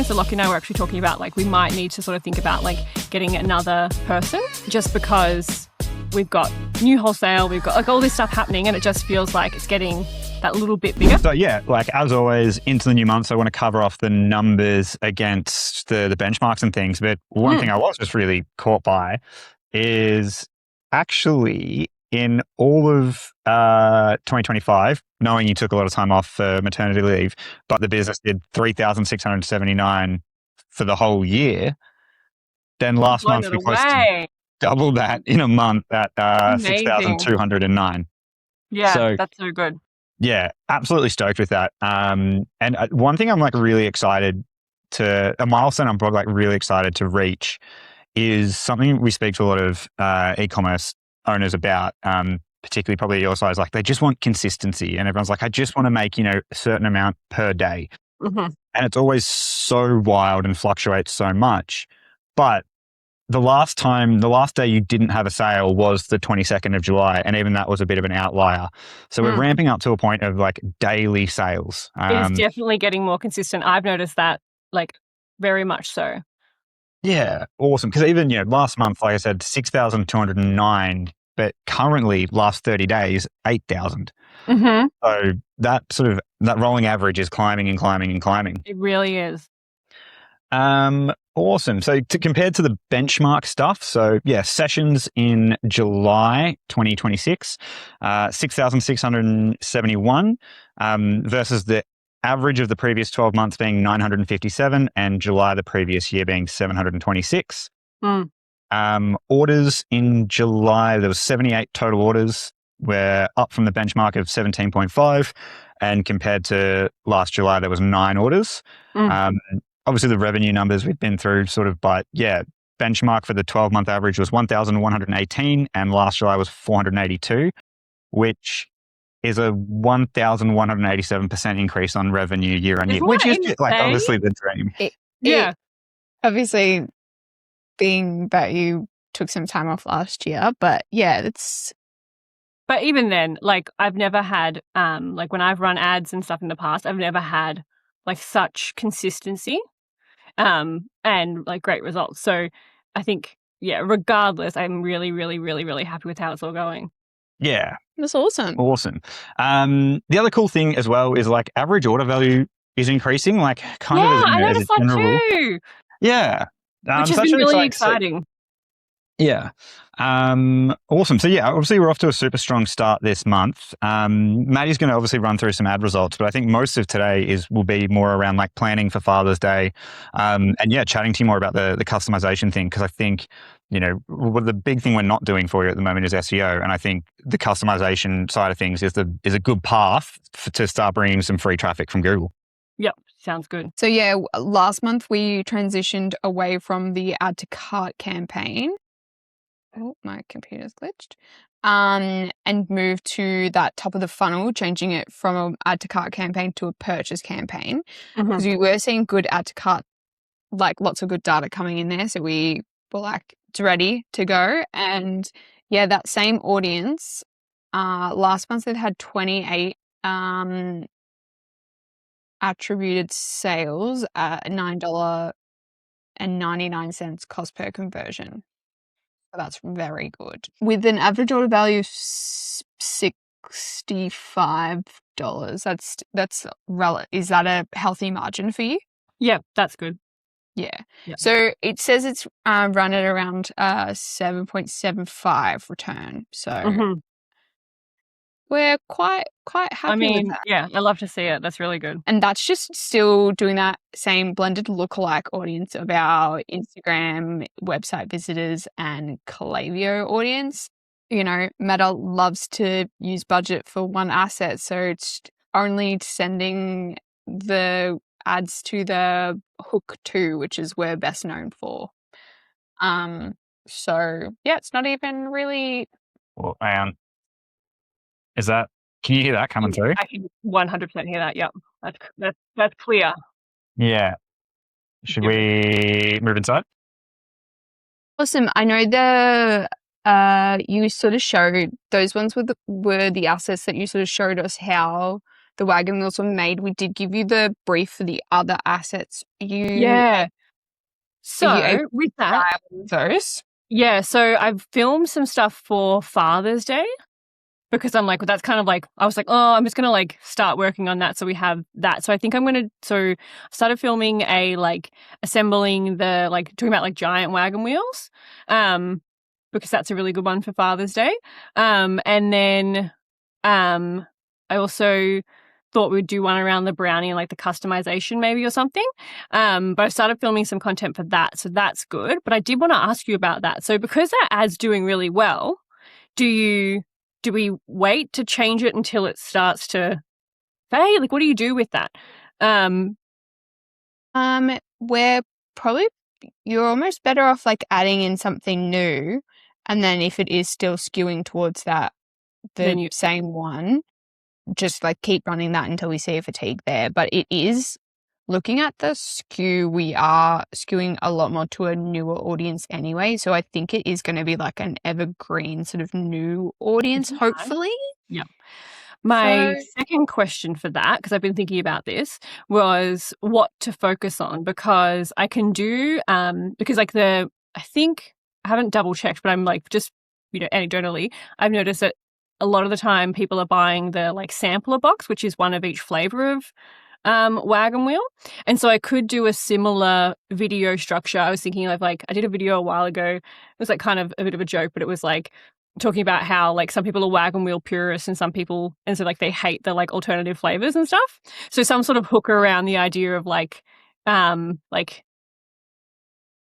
So Lockie and I were actually talking about like we might need to sort of think about like getting another person just because we've got new wholesale, we've got like all this stuff happening and it just feels like it's getting that little bit bigger. So yeah, like as always, into the new month, so I want to cover off the numbers against the benchmarks and things. But one thing I was just really caught by is actually in all of 2025, knowing you took a lot of time off for maternity leave, but the business did 3,679 for the whole year. Then last month we closed to double that in a month at 6,209. Yeah, so that's so good. Yeah, absolutely stoked with that. And one thing I'm like really excited a milestone I'm probably like really excited to reach is something we speak to a lot of e-commerce owners about, particularly probably your size. Like they just want consistency, and everyone's like, I just want to make, a certain amount per day. And it's always so wild and fluctuates so much. But the last day you didn't have a sale was the 22nd of July. And even that was a bit of an outlier. So we're ramping up to a point of like daily sales. It's definitely getting more consistent. I've noticed that like very much so. Yeah, awesome. Because even, last month, like I said, 6,209, but currently last 30 days, 8,000. So that rolling average is climbing and climbing and climbing. It really is. Awesome. So compared to the benchmark stuff, so yeah, sessions in July 2026, 6,671 versus the average of the previous 12 months being 957 and July the previous year being 726. Orders in July, there was 78 total orders. We're up from the benchmark of 17.5, and compared to last July, there was 9 orders. Obviously, the revenue numbers we've been through but yeah, benchmark for the 12-month average was 1,118 and last July was 482, which is a 1,187% increase on revenue year on year, which is like obviously the dream. Obviously, being that you took some time off last year, but yeah, it's... But even then, like I've never had, like when I've run ads and stuff in the past, I've never had like such consistency. And like great results. So I think, regardless, I'm really, really, really, really happy with how it's all going. Yeah. That's awesome. Awesome. The other cool thing as well is like average order value is increasing, like kind of I noticed that too. Yeah. Which has been really exciting. Yeah. Awesome. So yeah, obviously we're off to a super strong start this month. Maddie's going to obviously run through some ad results, but I think most of today will be more around like planning for Father's Day. And yeah, chatting to you more about the customization thing. Cause I think, the big thing we're not doing for you at the moment is SEO. And I think the customization side of things is a good path to start bringing some free traffic from Google. Yep. Sounds good. So yeah, last month we transitioned away from the add to cart campaign. Oh, my computer's glitched. And moved to that top of the funnel, changing it from an add to cart campaign to a purchase campaign. Because we were seeing good add to cart, like lots of good data coming in there. So we were like, it's ready to go. And yeah, that same audience, last month they've had 28 attributed sales at $9.99 cost per conversion. That's very good. With an average order value of $65, is that a healthy margin for you? Yeah, that's good. Yeah. So it says it's run at around 7.75 return. So we're quite happy with that. Yeah, I love to see it. That's really good. And that's just still doing that same blended lookalike audience of our Instagram website visitors and Klaviyo audience. Meta loves to use budget for one asset, so it's only sending the ads to the hook 2, which is we're best known for. So yeah, it's not even really... Well, can you hear that coming through? I can 100% hear that. Yep. That's clear. Yeah. Should we move inside? Awesome. I know you sort of showed those ones were the assets that you sort of showed us how the wagon wheels were made, we did give you the brief for the other assets. Yeah. Are you So able with to that, try those? yeah, so I've filmed some stuff for Father's Day because I'm like, well, that's kind of like, I was like, oh, I'm just gonna like start working on that so we have that. So I think I'm gonna, so I started filming assembling the talking about like giant wagon wheels, because that's a really good one for Father's Day. And then I also thought we'd do one around the brownie and like the customization maybe or something. But I started filming some content for that, so that's good. But I did want to ask you about that. So because that ad's doing really well, do we wait to change it until it starts to fade? Like, what do you do with that? We're probably you're almost better off like adding in something new, and then if it is still skewing towards that Then the you same one, just like keep running that until we see a fatigue there. But it is looking at the skew, we are skewing a lot more to a newer audience anyway. So I think it is going to be like an evergreen sort of new audience, Isn't that? hopefully. Yeah. My So second question for that, because I've been thinking about this, was what to focus on, because I can do because like I think I haven't double checked, but I'm like just anecdotally, I've noticed that a lot of the time people are buying the like sampler box, which is one of each flavor of wagon wheel. And so I could do a similar video structure. I was thinking of like, I did a video a while ago. It was like kind of a bit of a joke, but it was like talking about how like some people are wagon wheel purists and some people, and so like they hate the like alternative flavors and stuff. So some sort of hook around the idea of like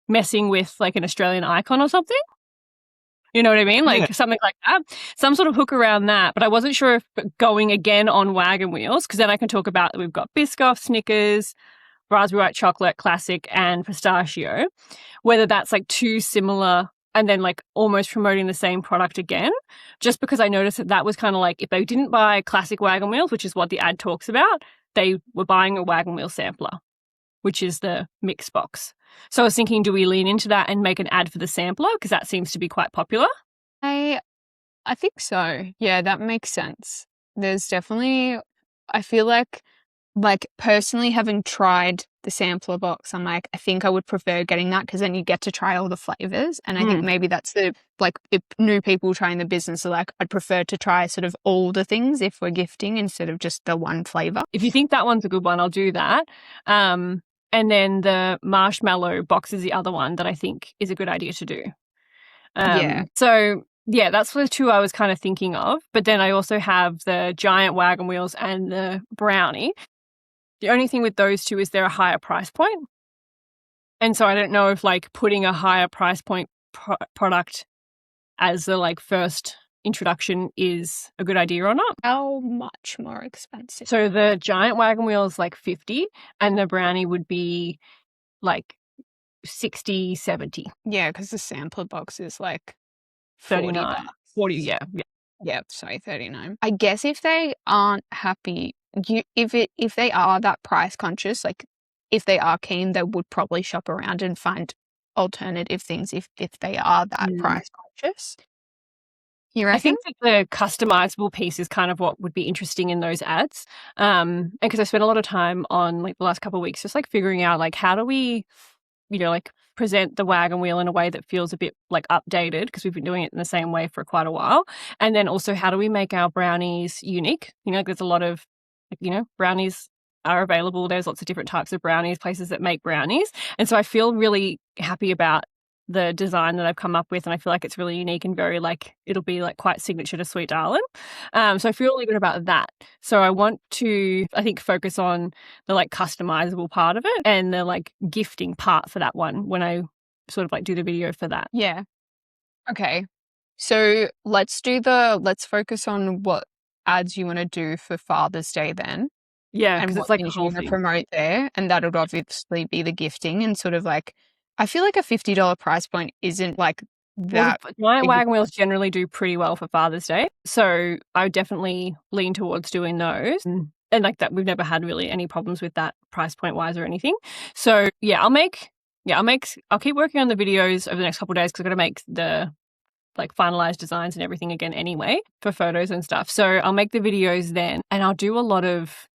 messing with like an Australian icon or something. You know what I mean? Like something like that. Some sort of hook around that. But I wasn't sure if going again on wagon wheels, because then I can talk about that we've got Biscoff, Snickers, Raspberry White Chocolate, Classic, and Pistachio, whether that's like too similar and then like almost promoting the same product again, just because I noticed that was kind of like if they didn't buy Classic wagon wheels, which is what the ad talks about, they were buying a wagon wheel sampler, which is the mix box. So I was thinking, do we lean into that and make an ad for the sampler? Because that seems to be quite popular. I think so. Yeah, that makes sense. There's definitely, I feel like personally having tried the sampler box, I'm like, I think I would prefer getting that because then you get to try all the flavors. And I think maybe that's if new people trying the business are like, I'd prefer to try sort of all the things if we're gifting instead of just the one flavor. If you think that one's a good one, I'll do that. And then the marshmallow box is the other one that I think is a good idea to do. Yeah. So yeah, that's the two I was kind of thinking of. But then I also have the giant wagon wheels and the brownie. The only thing with those two is they're a higher price point. And so I don't know if like putting a higher price point product as the like first introduction is a good idea or not. How much more expensive? So the giant wagon wheel is like 50 and the brownie would be like 60, 70. Yeah, because the sampler box is like 39. 40, yeah. Yeah, sorry, 39. I guess if they aren't happy, if they are that price conscious, like if they are keen, they would probably shop around and find alternative things if they are that price conscious. You reckon? I think that the customizable piece is kind of what would be interesting in those ads. And because I spent a lot of time on like the last couple of weeks just like figuring out like how do we, like present the wagon wheel in a way that feels a bit like updated because we've been doing it in the same way for quite a while. And then also how do we make our brownies unique? There's a lot of, brownies are available. There's lots of different types of brownies, places that make brownies. And so I feel really happy about the design that I've come up with, and I feel like it's really unique and very like it'll be like quite signature to Sweet Darlin. So I feel really good about that. So I want to, I think, focus on the like customizable part of it and the like gifting part for that one when I sort of like do the video for that. Yeah. Okay. So let's focus on what ads you want to do for Father's Day then. Yeah, and because what it's like things the you whole want to thing. promote there, and that would obviously be the gifting and sort of like, I feel like a $50 price point isn't like that. Well, giant wagon wheels generally do pretty well for Father's Day, so I would definitely lean towards doing those. And like that, we've never had really any problems with that price point wise or anything. So yeah, I'll keep working on the videos over the next couple of days because I've got to make the like finalize designs and everything again anyway for photos and stuff. So I'll make the videos then, and I'll do a lot of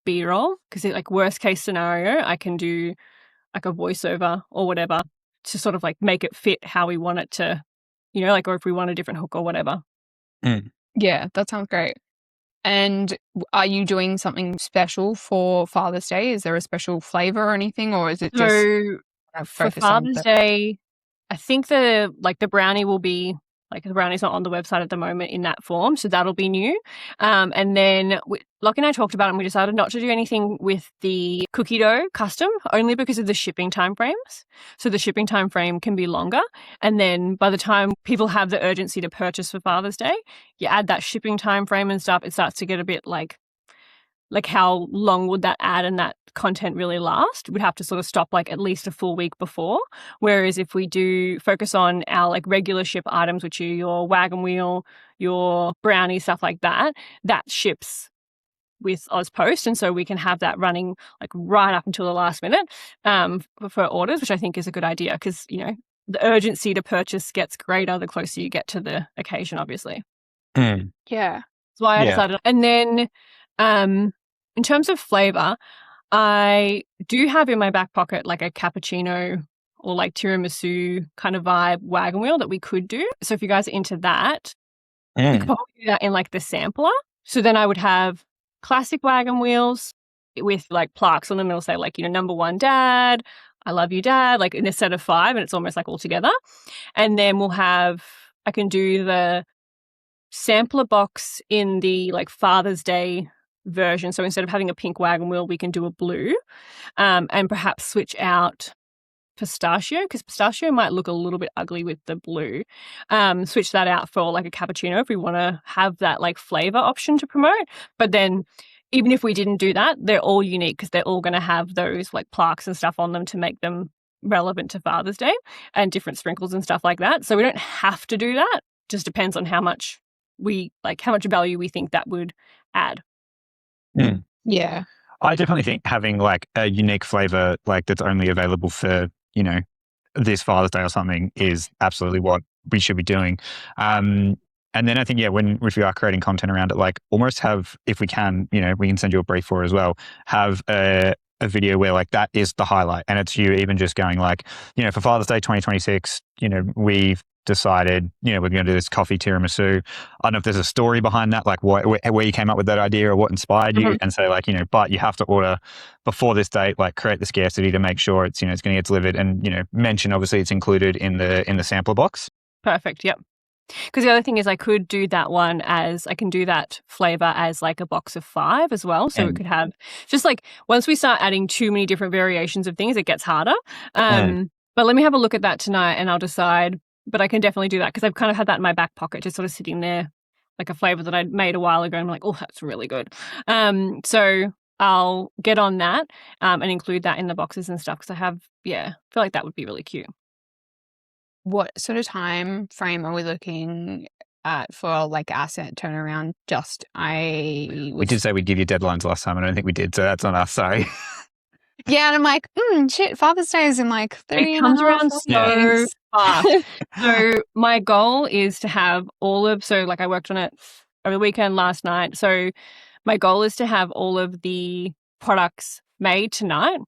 B-roll because like worst case scenario, I can do like a voiceover or whatever to sort of like make it fit how we want it to, you know, like, or if we want a different hook or whatever. Yeah, that sounds great. And are you doing something special for Father's Day? Is there a special flavor or anything, or is it just So for focus on Father's Day, I think the brownie will be like, the brownie's not on the website at the moment in that form, so that'll be new. And then Lockie and I talked about it, and we decided not to do anything with the cookie dough custom, only because of the shipping timeframes. So the shipping time frame can be longer, and then by the time people have the urgency to purchase for Father's Day, you add that shipping time frame and stuff, it starts to get a bit like how long would that ad and that content really last? We'd have to sort of stop like at least a full week before. Whereas if we do focus on our like regular ship items, which are your wagon wheel, your brownie, stuff like that, that ships with Ozpost. And so we can have that running like right up until the last minute for orders, which I think is a good idea because, you know, the urgency to purchase gets greater the closer you get to the occasion, obviously. Yeah. That's why I decided. And then in terms of flavor, I do have in my back pocket like a cappuccino or like tiramisu kind of vibe wagon wheel that we could do. So if you guys are into that, we could probably do that in like the sampler. So then I would have classic wagon wheels with like plaques on them. It'll say like, you know, number 1 dad, I love you dad, like in a set of 5, and it's almost like all together. And then I can do the sampler box in the like Father's Day version. So instead of having a pink wagon wheel, we can do a blue, and perhaps switch out pistachio, because pistachio might look a little bit ugly with the blue. Switch that out for like a cappuccino if we want to have that like flavor option to promote. But then even if we didn't do that, they're all unique because they're all going to have those like plaques and stuff on them to make them relevant to Father's Day and different sprinkles and stuff like that. So we don't have to do that. Just depends on how much value we think that would add. Yeah. I definitely think having like a unique flavor like that's only available for, you know, this Father's Day or something is absolutely what we should be doing. And then I think, if we are creating content around it, like almost have, if we can, you know, we can send you a brief for as well, have a video where like that is the highlight. And it's you even just going like, you know, for Father's Day 2026, you know, we've decided, you know, we're going to do this coffee tiramisu. I don't know if there's a story behind that, like where you came up with that idea or what inspired you, and say like, you know, but you have to order before this date, like create the scarcity to make sure it's, you know, it's going to get delivered, and, you know, mention obviously it's included in the sampler box. Perfect. Yep. Because the other thing is I could do that one as, I can do that flavor as like a box of 5 as well. So it could have just like, once we start adding too many different variations of things, it gets harder. But let me have a look at that tonight and I'll decide. But I can definitely do that because I've kind of had that in my back pocket, just sort of sitting there, like a flavor that I made a while ago. And I'm like, oh, that's really good. So I'll get on that and include that in the boxes and stuff because I feel like that would be really cute. What sort of time frame are we looking at for like asset turnaround? We did say we'd give you deadlines last time. I don't think we did, so that's on us. Sorry. Yeah, and I'm like, shit, Father's Day is in like 3 It comes around so days. fast. So my goal is to have I worked on it over the weekend last night. So my goal is to have all of the products made tonight.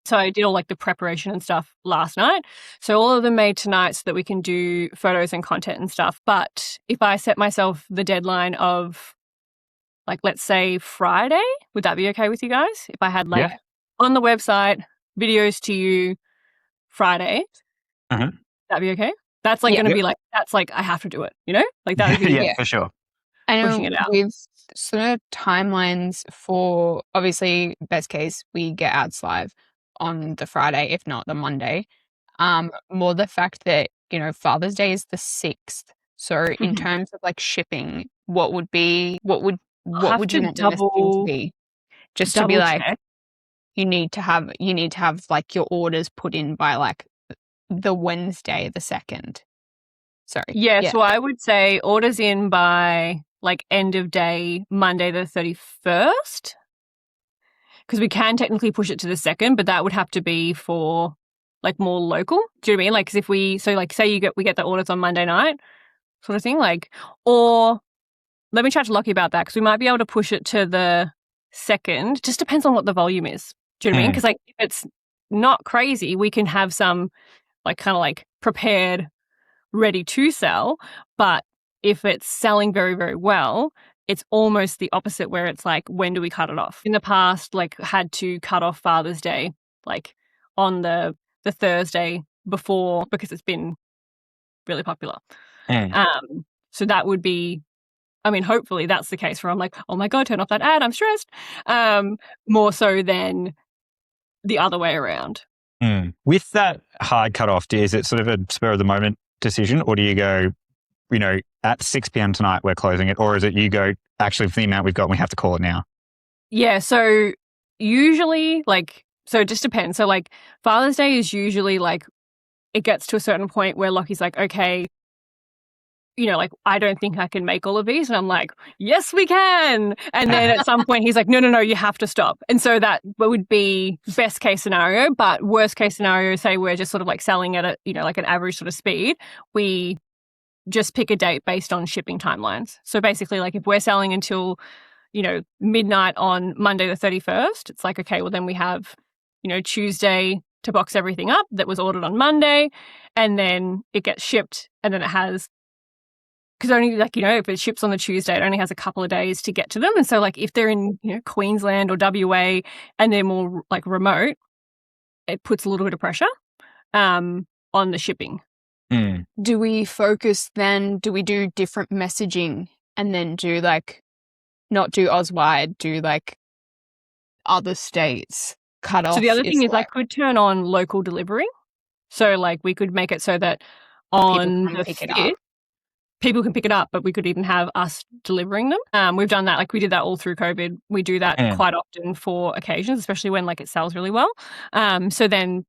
So I did all like the preparation and stuff last night. So all of them made tonight so that we can do photos and content and stuff. But if I set myself the deadline of like, let's say Friday, would that be okay with you guys? If I had like on the website, videos to you Friday, that'd be okay? That's like going to be like, that's like, I have to do it, you know? Like that would be for sure. I pushing it out. With sort of timelines for, obviously, best case, we get ads live on the Friday, if not the Monday. More the fact that, you know, Father's Day is the 6th. So in terms of like shipping, what would you want the messaging to be? Just to be like, you need to have like your orders put in by like the Wednesday, the 2nd. Sorry. Yeah, so I would say orders in by like end of day, Monday the 31st. Because we can technically push it to the 2nd, but that would have to be for like more local. Do you know what I mean? Like, 'cause if we say we get the orders on Monday night, sort of thing. Like, or let me chat to Lockie about that because we might be able to push it to the 2nd. Just depends on what the volume is. Do you know what I mean? Because like if it's not crazy, we can have some like kind of like prepared, ready to sell. But if it's selling very, very well, it's almost the opposite where it's like, when do we cut it off? In the past, like had to cut off Father's Day, like on the Thursday before because it's been really popular. So that would be, I mean, hopefully that's the case where I'm like, oh my God, turn off that ad, I'm stressed. More so than the other way around. With that hard cutoff, is it sort of a spur of the moment decision, or do you go, you know, at 6 p.m. tonight we're closing it, or is it you go, actually for the amount we've got, we have to call it now? Yeah, so usually so it just depends. So like Father's Day is usually like it gets to a certain point where Lockie's like, okay, you know, like, I don't think I can make all of these. And I'm like, yes, we can. And then at some point he's like, no, you have to stop. And so that would be best case scenario. But worst case scenario, say we're just sort of like selling at a, you know, like an average sort of speed, we just pick a date based on shipping timelines. So basically, like if we're selling until, you know, midnight on Monday the 31st, it's like, okay, well then we have, you know, Tuesday to box everything up that was ordered on Monday, and then it gets shipped, and then it has, because only like, you know, if it ships on the Tuesday, it only has a couple of days to get to them. And so like if they're in, you know, Queensland or WA and they're more like remote, it puts a little bit of pressure on the shipping. Do we focus then, do we do different messaging and then do like, not do Auswide, do like other states cut off? So the other thing is I could turn on local delivery. So like we could make it so that on the 5th, people can pick it up, but we could even have us delivering them. We've done that. Like we did that all through COVID. We do that quite often for occasions, especially when like it sells really well. So then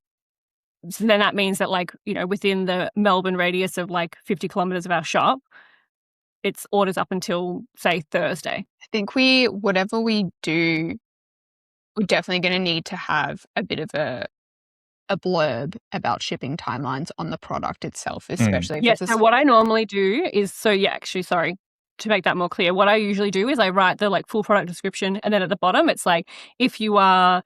that means that like, you know, within the Melbourne radius of like 50 kilometers of our shop, it's orders up until say Thursday. I think whatever we do, we're definitely going to need to have a bit of a blurb about shipping timelines on the product itself, especially if it's so what I normally do is, sorry, to make that more clear, what I usually do is I write the like full product description, and then at the bottom it's like, if you are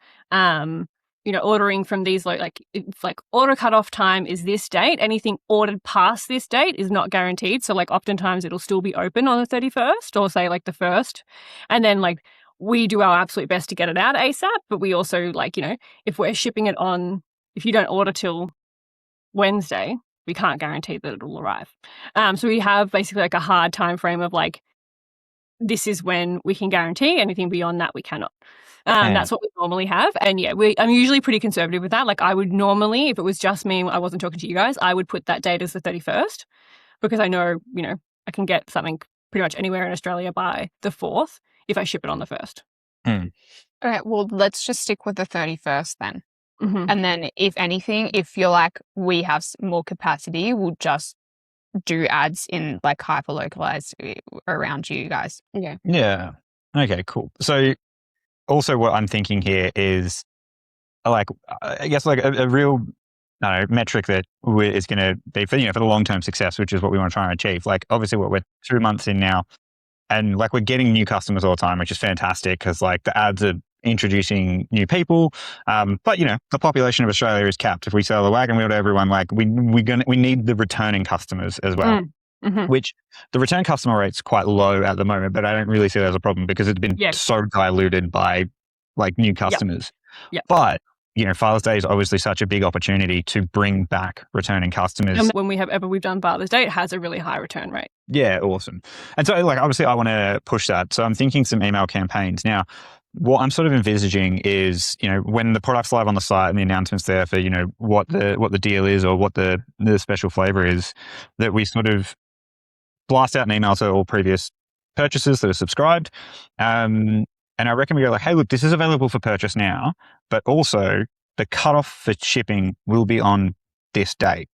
you know, ordering from these like it's like order cutoff time is this date, anything ordered past this date is not guaranteed. So like oftentimes it'll still be open on the 31st or say like the 1st, and then like we do our absolute best to get it out ASAP, but we also like, you know, if we're shipping it on, if you don't order till Wednesday, we can't guarantee that it'll arrive. So we have basically like a hard time frame of like, this is when we can guarantee, anything beyond that we cannot. That's what we normally have. And yeah, I'm usually pretty conservative with that. Like I would normally, if it was just me, I wasn't talking to you guys, I would put that date as the 31st, because I know, you know, I can get something pretty much anywhere in Australia by the 4th if I ship it on the 1st. All right, well, let's just stick with the 31st then. And then if anything, if you're like, we have more capacity, we'll just do ads in like hyper localized around you guys. Yeah. Okay, cool. So also what I'm thinking here is like, I guess like a real metric that is going to be for, you know, for the long-term success, which is what we want to try and achieve. Like obviously we're 2 months in now, and like we're getting new customers all the time, which is fantastic because like the ads are introducing new people. But you know, the population of Australia is capped. If we sell a wagon wheel to everyone, like we need the returning customers as well. Which the return customer rate's quite low at the moment, but I don't really see that as a problem because it's been so diluted by like new customers. But you know, Father's Day is obviously such a big opportunity to bring back returning customers. And when we've done Father's Day, it has a really high return rate. Yeah, awesome. And so like obviously I want to push that. So I'm thinking some email campaigns. Now, what I'm sort of envisaging is, you know, when the product's live on the site and the announcement's there for, you know, what the deal is or what the special flavor is, that we sort of blast out an email to all previous purchasers that are subscribed. And I reckon we go like, hey, look, this is available for purchase now, but also the cutoff for shipping will be on this date.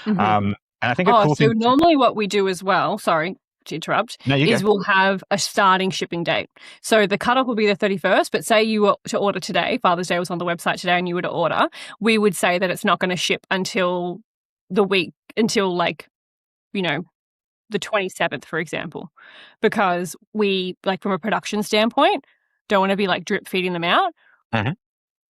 And I think normally what we do as well, sorry to interrupt, No, you is go. we'll have a starting shipping date. So the cutoff will be the 31st, but say you were to order today, Father's Day was on the website today and you were to order, we would say that it's not going to ship until the week, until like, you know, the 27th, for example, because we, like, from a production standpoint, don't want to be like drip feeding them out. It's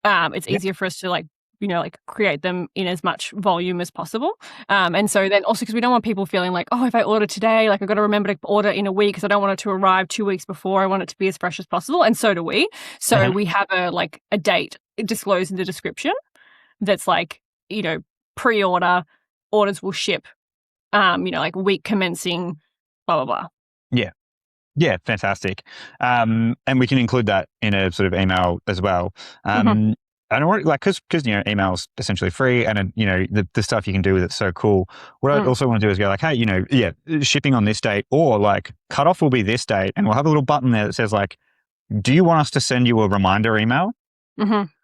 Yeah. easier for us to like, you know, like create them in as much volume as possible. And so then also because we don't want people feeling like, oh, if I order today, like I've got to remember to order in a week because I don't want it to arrive 2 weeks before. I want it to be as fresh as possible. And so do we. So we have a date disclosed in the description that's like, you know, pre-order, orders will ship, you know, like week commencing, blah, blah, blah. Yeah. Yeah, fantastic. And we can include that in a sort of email as well. I don't want, like, because you know, email's essentially free, and you know, the stuff you can do with it's so cool. What I also want to do is go like, hey, you know, yeah, shipping on this date, or like cutoff will be this date, and we'll have a little button there that says like, do you want us to send you a reminder email?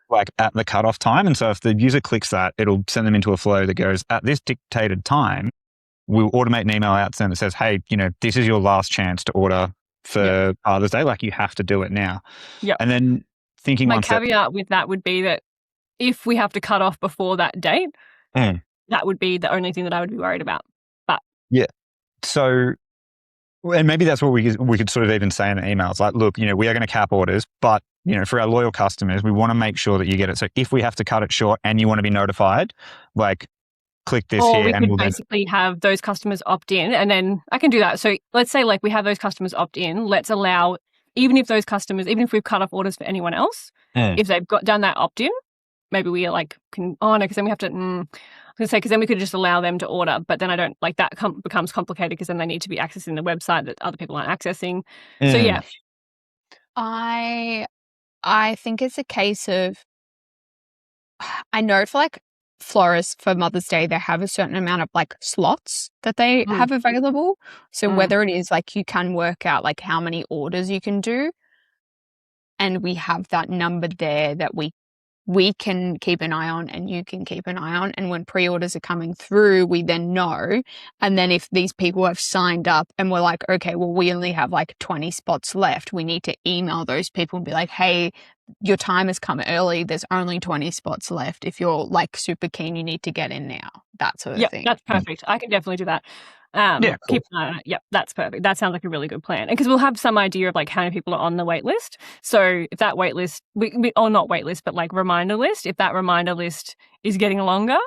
Like at the cutoff time. And so if the user clicks that, it'll send them into a flow that goes at this dictated time. We'll automate an email out to them that says, hey, you know, this is your last chance to order for Father's Day. Like, you have to do it now. Yeah. And then thinking my one step. caveat with that would be that if we have to cut off before that date, that would be the only thing that I would be worried about. But yeah. So, and maybe that's what we could sort of even say in the emails. Like, look, you know, we are going to cap orders, but you know, for our loyal customers, we want to make sure that you get it. So if we have to cut it short and you want to be notified, like, click this or here, we and could we'll basically have those customers opt in, and then I can do that. So let's say like we have those customers opt in. Let's allow, even if we've cut off orders for anyone else, if they've done that opt in, maybe we like can. Oh no, because then we have to. I was gonna say, because then we could just allow them to order, but then I don't like that becomes complicated because then they need to be accessing the website that other people aren't accessing. So yeah, I think it's a case of, I know for like florists for Mother's Day, they have a certain amount of like slots that they have available. So whether it is like you can work out like how many orders you can do, and we have that number there that we can keep an eye on and you can keep an eye on. And when pre-orders are coming through, we then know. And then if these people have signed up and we're like, okay, well, we only have like 20 spots left, we need to email those people and be like, hey, your time has come early. There's only 20 spots left. If you're like super keen, you need to get in now. That sort of thing. That's perfect. I can definitely do that. cool. Keep an eye on it. Yep, that's perfect. That sounds like a really good plan. And because we'll have some idea of like how many people are on the wait list. So if that wait list, or not wait list, but like reminder list, if that reminder list is getting longer,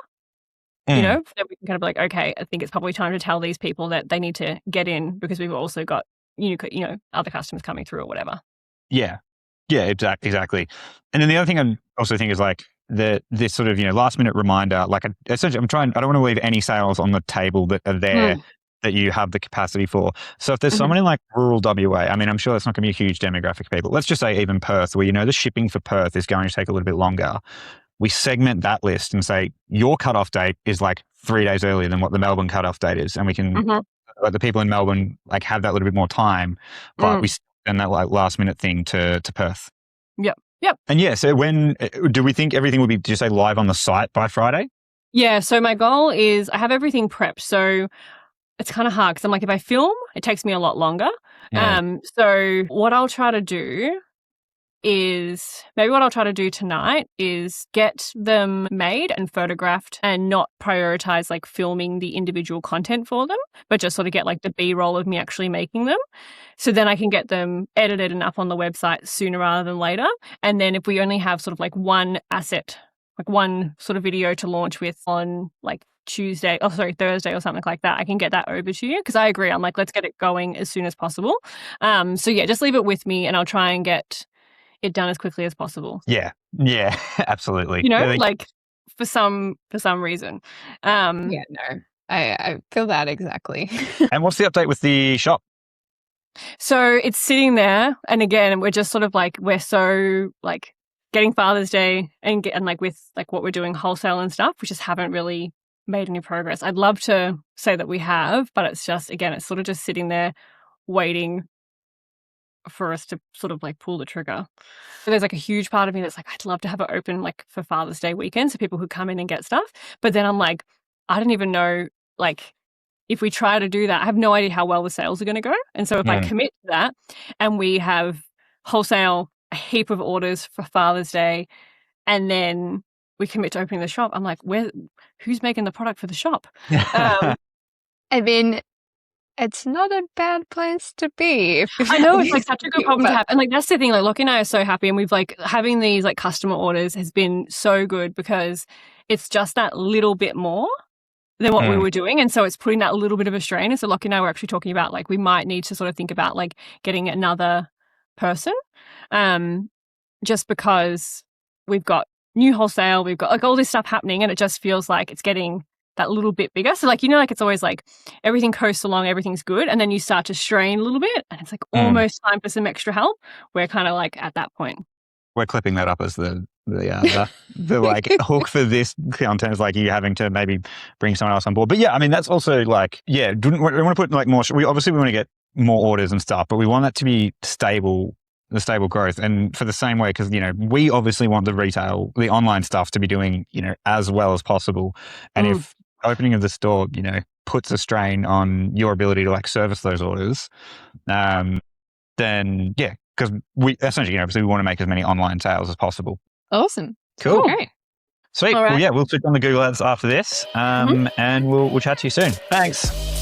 you know, then we can kind of be like, okay, I think it's probably time to tell these people that they need to get in because we've also got, you know, other customers coming through or whatever. Yeah. Yeah, exactly. And then the other thing I also think is like this sort of, you know, last minute reminder, like essentially I don't want to leave any sales on the table that are there that you have the capacity for. So if there's someone in like rural WA, I mean, I'm sure that's not going to be a huge demographic of people. Let's just say even Perth, where, you know, the shipping for Perth is going to take a little bit longer. We segment that list and say your cutoff date is like 3 days earlier than what the Melbourne cutoff date is. And we can, like, the people in Melbourne, like, have that little bit more time, but we send that like last minute thing to Perth. Yep. And yeah, so when do we think everything will be, did you say, live on the site by Friday? Yeah. So my goal is I have everything prepped. So it's kind of hard because I'm like, if I film, it takes me a lot longer. So what I'll try to do tonight is get them made and photographed and not prioritize like filming the individual content for them, but just sort of get like the B-roll of me actually making them. So then I can get them edited and up on the website sooner rather than later. And then if we only have sort of like one asset, like one sort of video to launch with on like Thursday or something like that, I can get that over to you because I agree. I'm like, let's get it going as soon as possible. So yeah, just leave it with me and I'll try and get it done as quickly as possible. Yeah, absolutely. You know, like for some reason. Yeah, no, I feel that exactly. And what's the update with the shop? So it's sitting there, and again, we're just sort of like, we're so like getting Father's Day and like with like what we're doing wholesale and stuff, we just haven't really made any progress. I'd love to say that we have, but it's just, again, it's sort of just sitting there waiting for us to sort of like pull the trigger. So there's like a huge part of me that's like, I'd love to have it open like for Father's Day weekend so people who come in and get stuff. But then I'm like, I don't even know like if we try to do that, I have no idea how well the sales are going to go. And so if I commit to that and we have wholesale a heap of orders for Father's Day, and then we commit to opening the shop, I'm like, who's making the product for the shop? I mean, it's not a bad place to be. I know, it's like such a good problem to have. And like, that's the thing, like Lockie and I are so happy, and we've like having these like customer orders has been so good because it's just that little bit more than what we were doing. And so it's putting that little bit of a strain. And so Lockie and I were actually talking about like, we might need to sort of think about like getting another person, just because we've got new wholesale, we've got like all this stuff happening, and it just feels like it's getting that little bit bigger. So like, you know, like it's always like everything coasts along, everything's good, and then you start to strain a little bit and it's like almost time for some extra help. We're kind of like at that point. We're clipping that up as the like hook for this content is like you having to maybe bring someone else on board. But yeah, I mean, that's also like, we want to put like more, we want to get more orders and stuff, but we want that to be stable, the stable growth. And for the same way, because, you know, we obviously want the online stuff to be doing, you know, as well as possible. And if opening of the store, you know, puts a strain on your ability to like service those orders, then yeah, because we essentially, you know, obviously we want to make as many online sales as possible. Awesome. Cool. Great. Sweet. All right. Well, yeah, we'll click on the Google Ads after this, and we'll chat to you soon. Thanks.